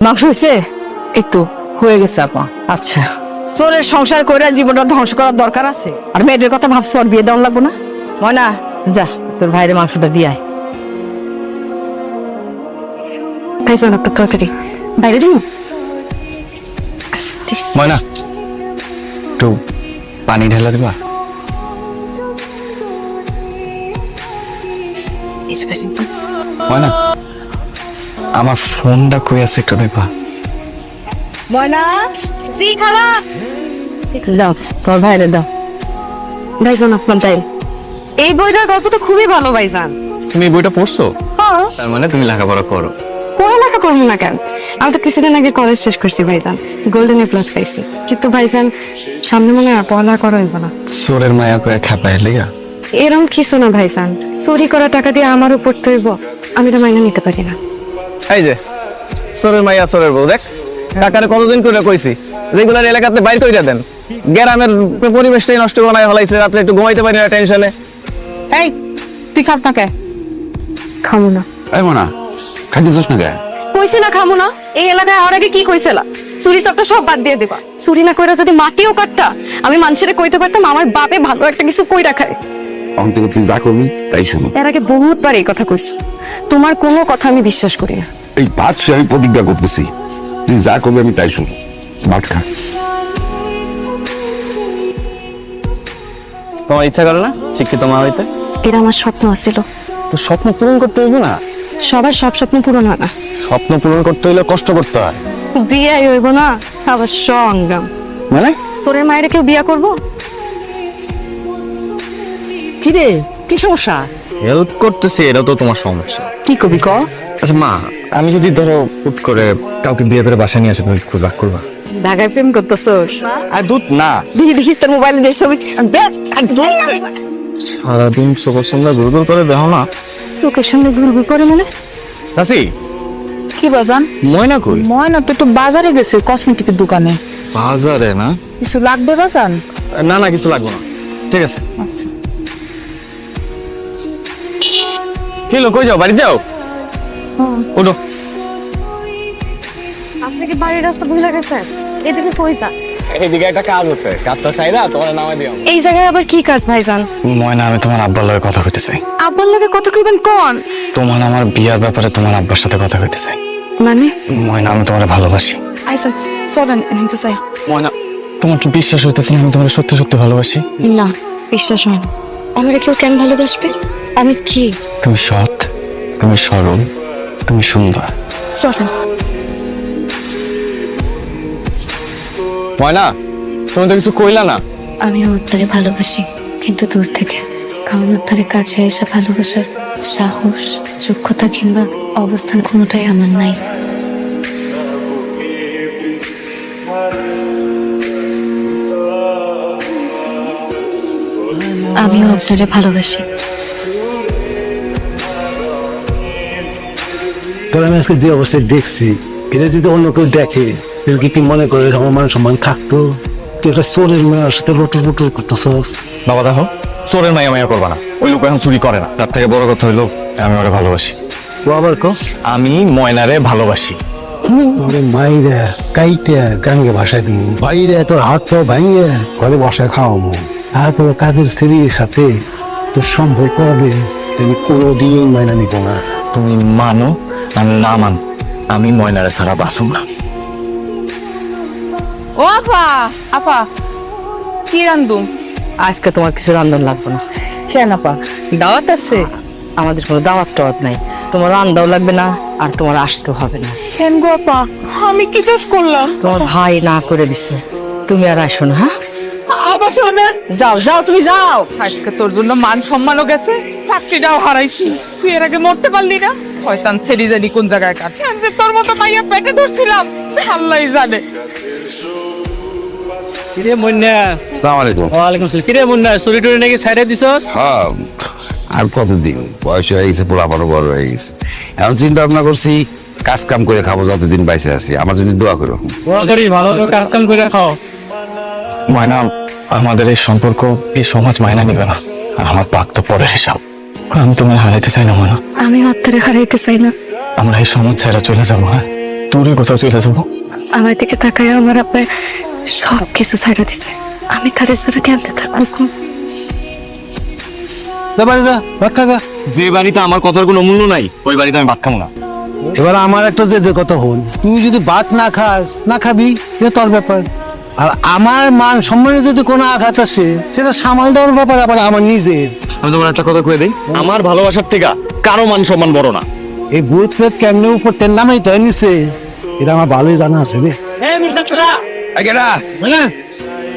মাংস হয়েছে? একটু হয়ে গেছে আপা। আচ্ছা, চোরের সংসার করে জীবনটা ধ্বংস করার দরকার আছে? আর মেয়েদের কথা ভাবছো আর বিয়ে দেওয়া লাগবো না? ময়না, যা তোর ভাইয়ের মাংসটা দিয়ে আয়। ভাইজান আপনার তরকারি বাইরে দিন। ঠিক আছে। ময়না, একটু পানি ঢেলা দিবা? ময়না, আমার ফোনটা কই আছে একটু দেখবা? ময়না, জি খালা। দাও তোর ভাইরে দাও। ভাইজান আপনার তাই এই বইটার গল্প তো খুবই ভালো ভাইজান। তুমি এই বইটা পড়ছো? হ্যাঁ, তার মানে তুমি লেখাপড়া করো। পড়ালেখা করবো না কেন? আমি তো কিছুদিন আগে কলেজ শেষ করছি ভাইজান, গোল্ডেন প্লাস পাইছি। কিন্তু ভাইজান সামনে মনে হয় পড়ালেখা করা হইব না। চোরের মায়া কয়ে খেপায় লেগা? এরম কিছু না ভাইজান, চুরি করা টাকা দিয়ে আমার উপর তো হইব, আমি তো মাইনে নিতে পারি না। এই যে চোরের মাইয়া চোরের বউ, দেখ কাকারে কতদিন করে কইছি যেগুলার এলাকাতে বাইর কইরা দেন। গ্রামের পরিবেশটাই নষ্ট করে নাই হলাইছে, রাত্রে একটু ঘুমাইতে পারি না টেনশনে। এই তুই খাস না কে? খামো না। এই মনা, খাইতেছিস না কে? কইছি না খামো না। এই এলাকায় আর আগে কি কইছিলা? চুরি চাপটা সব বাদ দিয়ে দিবা। চুরি না কইরা যদি মাটিও কাটতা, আমি মানুষের কইতে পারতাম আমার বাপে ভালো একটা কিছু কইরা খায়। তখন থেকে তুই যা করবি তাই শুনো। এর আগে বহুতবার এই কথা কইছো, তোমার কোনো কথা আমি বিশ্বাস করি না। এই ভাত সে আমি প্রতিজ্ঞা করতেছি, তুই যা করবি আমি তাই শুনো। ভাত খা। তোমার ইচ্ছা করে না শিক্ষিত মা হইতে? এটা আমার স্বপ্ন আছিল। তো স্বপ্ন পূরণ করতে হইব না? সবার সব স্বপ্ন পূরণ হয় না। স্বপ্ন পূরণ করতে হইলে কষ্ট করতে হয়। বিয়ে হইব না, আবার সংগ্রাম। মানে? চোরের মায়ের কেউ বিয়া করবো? কিরে, কি সমস্যা? হেল্প করতেছি, এটা তো তোমার সমস্যা। কি কবি ক? আচ্ছা মা, আমি যদি ধরো হুট করে কাউকে বিয়ে করে বাসা নিয়ে আসে, তুমি খুব রাগ করবা? ঢাকায় প্রেম করতেছস? আর দুধ না, দেখি দেখি তোর মোবাইলে দেখ ছবি। সারাদিন চোখের সামনে দুর্বল করে দেখো না। চোখের সামনে ঘুরবি করে মানে? চাচি, কি বাজান? ময়না কই? ময়না তো একটু বাজারে গেছে, কসমেটিকের দোকানে। বাজারে না? কিছু লাগবে বাজান? না না, কিছু লাগবে না, ঠিক আছে। আচ্ছা, কি লো, কই যাও? বাড়ি যাও, ওঠো। আপনি কি বাড়ির রাস্তা ভুলে গেছেন? এদিকে কই যা? এইদিকে একটা কাজ আছে, কাজটা সাইরা তোমার নামে দিও। এই জায়গায় আবার কি কাজ ভাইজান? ময়না, আমি তোমার আব্বার লগে কথা কইতে চাই। আব্বার লগে কত কইবেন কোন? তোমার আমার বিয়ার ব্যাপারে তোমার আব্বার সাথে কথা কইতে চাই। মানে? ময়না, আমি তোমার ভালোবাসি। আইসা চলেন নিতে চাই। ময়না, তোমার কি বিশ্বাস হইতেছে না আমি তোমার সত্যি সত্যি ভালোবাসি? না, বিশ্বাস হয় না। আমার কেউ কেন ভালোবাসবে? আমি কি? তুমি সৎ, তুমি সরল, তুমি সুন্দর। চলেন। ময়না, তুমি তো কিছু কইলা না। আমি ওর তারে ভালোবাসি, কিন্তু দূর থেকে। কারণ ওর তারে কাছে এসে ভালোবাসার সাহস, যোগ্যতা কিংবা অবস্থান কোনোটাই আমার নাই। আমিও আপনারে ভালোবাসি। তোর আমি আজকে যে অবস্থায় দেখছি, এটা যদি অন্য কেউ দেখে তাহলে কি মনে করে আমার মান সম্মান থাকতো? তুই একটা চোরের মেয়ের সাথে রটর রটর করতেছস। বাবা দেখো, চোরের মাইয়া মাইয়া করবা না। ওই লোক এখন চুরি করে না। তার থেকে বড় কথা হইলো আমি ওরে ভালোবাসি। ও আবার কো আমি ময়নারে ভালোবাসি। ওরে মাইরা কাইটা গাঙ্গে ভাসায় দিন, বাইরে তোর হাত পা ভাঙিয়ে ঘরে বসায় খাওয়াবো। তারপরে কাজের স্ত্রীর সাথে তোর সম্পর্ক হবে, তুমি কোনোদিন মাইনা নিব না। তুমি মানো আর না মানো, আমি ময়নারে ছাড়া বাঁচব না। ও আপা, আপা কি রান্ধুম? আজকে তোমার কিছু রান্ধন লাগবে না। কেন আপা, দাওয়াত আছে? আমাদের কোনো দাওয়াত টাওয়াত নাই, তোমার রান্দাও লাগবে না আর তোমার আসতেও হবে না। কেন গো আপা, আমি কি দোষ করলাম? তোমার ভাই না করে দিছে, তুমি আর আসো না। হ্যাঁ আবার শোনেন, যাও যাও, তুমি যাও। আজকে তোর জন্য মান সম্মানও গেছে, চাকরিটাও হারাইছি। তুই এর আগে মরতে পারলি না? শয়তান ছেড়ি জানি কোন জায়গায় কাট। আমি যে তোর মতো মাইয়া পেটে ধরছিলাম, আল্লাহই জানে। কিরে মুন্না? আসসালামু আলাইকুম। ওয়ালাইকুম আসসালাম। কিরে মুন্না, চুরি টুরি নাকি সাইডে দিছস? হ্যাঁ, আর কতদিন, বয়স হয়ে গেছে, পোলাপানো বড় হয়ে গেছে। এখন চিন্তা ভাবনা করছি কাজ কাম করে খাবো যতদিন বাইসে আছি। আমার জন্য দোয়া করো। দোয়া করি, ভালো করে কাজ কাম করে খাও। ময়না, আমাদের এই সম্পর্ক এই সমাজ মায়না নিবে না। আর আমার পাক তো পরের হিসাব। আমি তোমায় হারাইতে চাই না ময়না। আমিও আপনারে হারাইতে চাই না। আমরা এই সমাজ ছেড়ে চলে যাবো। হ্যাঁ, দূরে কোথাও চলে যাবো? আমার দিকে তাকায় আমার আব্বা সব কিছু ছাড়া দিছে, আমি তার জন্য কেমনে থাকবো? যা বাড়ি যা, ভাত খা গা। যে বাড়িতে আমার কথার কোনো মূল্য নাই ওই বাড়িতে আমি ভাত খাবো না। এবার আমার একটা জেদের কথা হল, তুই যদি ভাত না খাস, না খাবি, এটা তোর ব্যাপার। আর আমার মান সম্মানে যদি কোনো আঘাত আসে, সেটা সামাল দেওয়ার ব্যাপার আবার আমার নিজের। আমি তোমার একটা কথা কয়ে দিই, আমার ভালোবাসার থেকে কারো মান সম্মান বড় না। এই ভূত প্রেত কেমনে উপর তেল নামাই তো নিছে, এটা আমার ভালোই জানা আছে রে।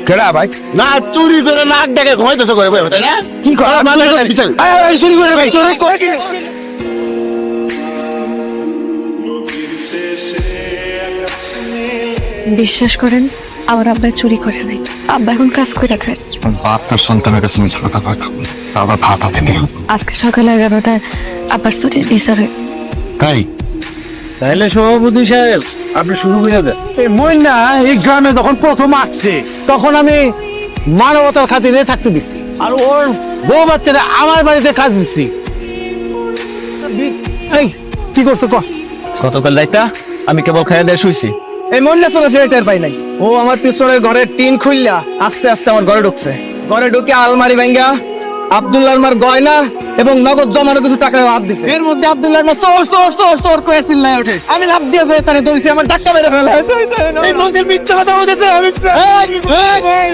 কেডা ভাই? না চুরি করে নাক ডেকে ঘুমাইতেছে করে তাই না? কি করা মানে চুরি করে ভাই, চুরি করে কি? বিশ্বাস করেন আমার আব্বা চুরি করে নাই, আব্বা এখন কাজ করে খায়। বাপ তার সন্তানের কাছে মিছা কথা কয়, আবার ভাত হাতে নিল। আজকে সকালে 11টায় আব্বার চুরির বিচার হয়। তাই তাহলে সভাপতি সাহেব আপনি শুরু করে দেন। এই মইনা এই গ্রামে যখন প্রথম আসছে তখন আমি মানবতার খাতিরে থাকতে দিছি, আর ওর বউ বাচ্চারা আমার বাড়িতে কাজ দিচ্ছি। এই কি করছো ক? গতকাল রাইতা আমি কেবল খাইয়া দিয়ে শুইছি, এই মন্ডা চলে সে টের পাই নাই। ও আমার পিছনের ঘরের টিন খুললা আস্তে আস্তে আমার ঘরে ঢুকছে। ঘরে ঢুকে আলমারি ভেঙ্গা আব্দুল্লাহ আমার গয়না এবং নগদ জমানো কিছু টাকা হাত দিছে। এর মধ্যে আব্দুল্লাহ চোর চোর চোর চোর করে চিল্লায় ওঠে। আমি লাফ দিয়ে তারে ধরেছি, আমার ধাক্কা মেরে ফেলে। এই মন্দির মিথ্যা কথা বলতেছে।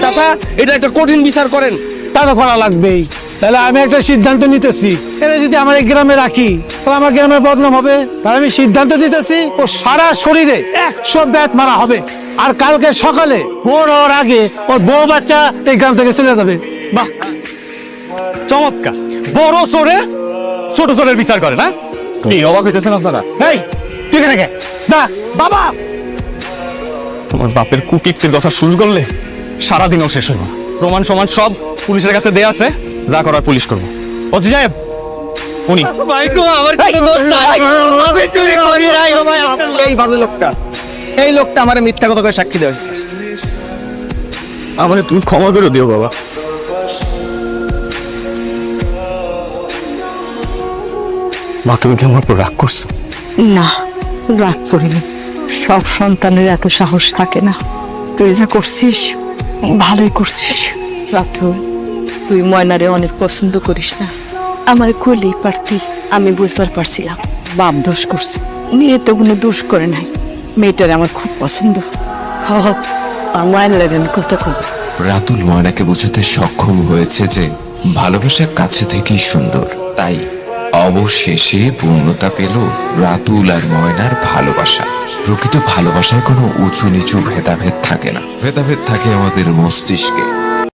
চাচা এটা একটা কঠিন বিচার করেন। তা তো করা লাগবেই। তাহলে আমি একটা সিদ্ধান্ত নিতেছি, এটা যদি আমার এই গ্রামে রাখি তাহলে আমার গ্রামের বদনাম হবে। তাহলে আমি সিদ্ধান্ত দিতেছি, ও সারা শরীরে 100 ব্যাট মারা হবে, আর কালকে সকালে ভোর হওয়ার আগে ওর বউ বাচ্চা এই গ্রাম থেকে চলে যাবে। বাহ, চমৎকার। বড় চোরে ছোট চোরের বিচার করে না? এই অবাক হইতেছেন আপনারা? এই তুই এখানে কে? দা বাবা, তোমার বাপের কুকীর্তির কথা শুরু করলে সারাদিনও শেষ হইব না। প্রমাণ সমান সব পুলিশের কাছে দেয়া আছে, যা করার পুলিশ করবো। ওসি সাহেব উনি এই বাজে লোকটা, এই লোকটা আমার মিথ্যা কথা করে সাক্ষী দেয়। আমারে তুমি ক্ষমা করে দিও বাবা। মা তুমি কি আমার উপর রাগ করছো? না, রাগ করিনি। সব সন্তানের এত সাহস থাকে না। তুই যা করছিস ভালোই করছিস। রাতুল, তুই ময়নারে অনেক পছন্দ করিস না। আমার কইলেই পারতি, আমি বুঝবার পারছিলাম। বাপ দোষ করছে, মেয়ে তো কোনো দোষ করে নাই। মেয়েটারে আমার খুব পছন্দ। আর ময়নারে আমি কথা কম। রাতুল ময়নাকে বোঝাতে সক্ষম হয়েছে যে ভালোবাসা কাছে থেকেই সুন্দর। তাই অবশেষে পূর্ণতা পেল রাতুল আর ময়নার ভালোবাসা। প্রকৃত ভালোবাসায় কোনো উঁচু নিচু ভেদাভেদ থাকে না, ভেদাভেদ থাকে আমাদের মস্তিষ্কে।